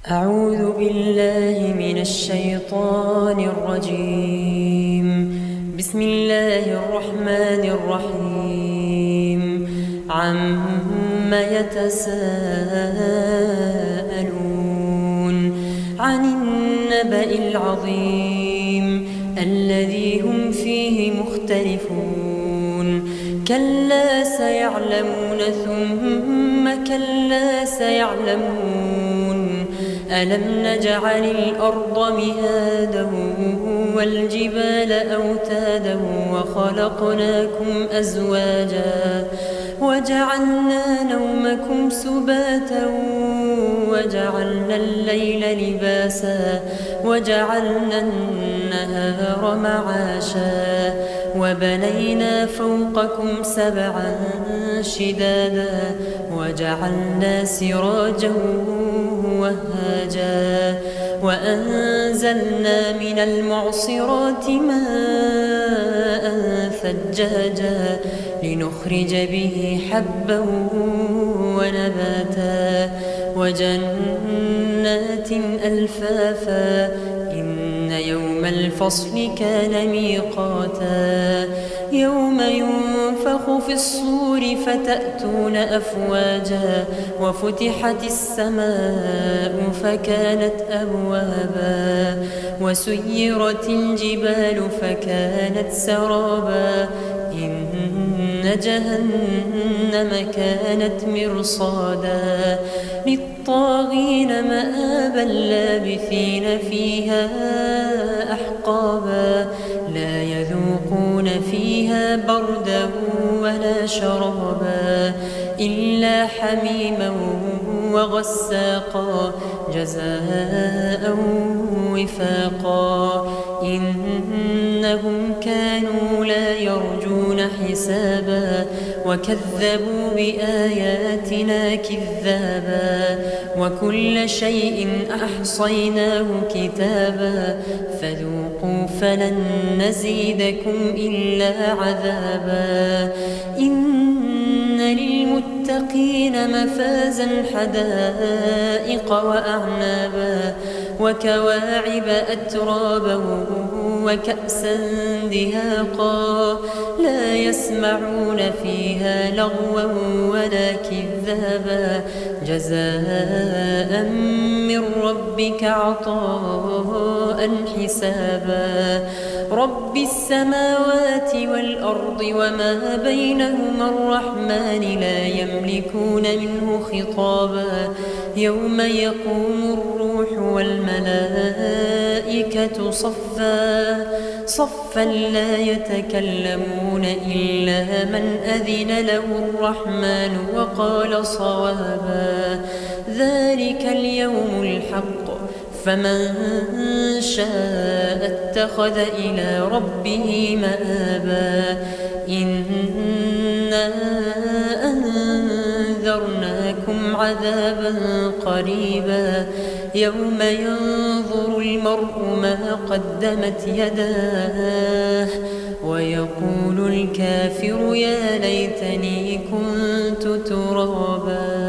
أعوذ بالله من الشيطان الرجيم. بسم الله الرحمن الرحيم. عم يتساءلون عن النبأ العظيم الذي هم فيه مختلفون. كلا سيعلمون ثم كلا سيعلمون. ألم نجعل الأرض مهادا والجبال أوتادا وخلقناكم أزواجا وجعلنا نومكم سباتا وجعلنا الليل لباسا وجعلنا النهار معاشا وبنينا فوقكم سبعا شدادا وجعلنا سراجا وهاجا وأنزلنا من المعصرات ماء ثجاجا لنخرج به حبا ونباتا وجنات ألفافا إن يوم الفصل كان ميقاتا يوم ينفخ في الصور فتأتون أفواجا وفتحت السماء فكانت أبوابا وسيرت الجبال فكانت سرابا إن جهنم كانت مرصادا للطاغين مآبا لابثين فيها أحقابا لا يذوقون فيها بردا ولا شرابا إلا حميما وغساقا جزاء وفاقا إنهم كانوا لا يرجون حسابا وكذبوا بآياتنا كذابا وكل شيء أحصيناه كتابا فذوقوا فلن نزيدكم إلا عذابا إن للمتقين مفازا حدائق وأعنابا وكواعب أترابا وكأسا دهاقا لا يسمعون فيها لغوا ولا كذابا جزاء من ربك عطاء حسابا رب السماوات والأرض وما بينهما الرحمن لا يملكون منه خطابا يوم يقوم الروح والملائكة صفا لا يتكلمون إلا من أذن له الرحمن وقال صوابا ذلك اليوم الحق فمن شاء اتخذ إلى ربه مآبا إنا أنذرناكم عذابا قريبا يوم ينظر المرء ما قدمت يداه ويقول الكافر يا ليتني كنت ترابا.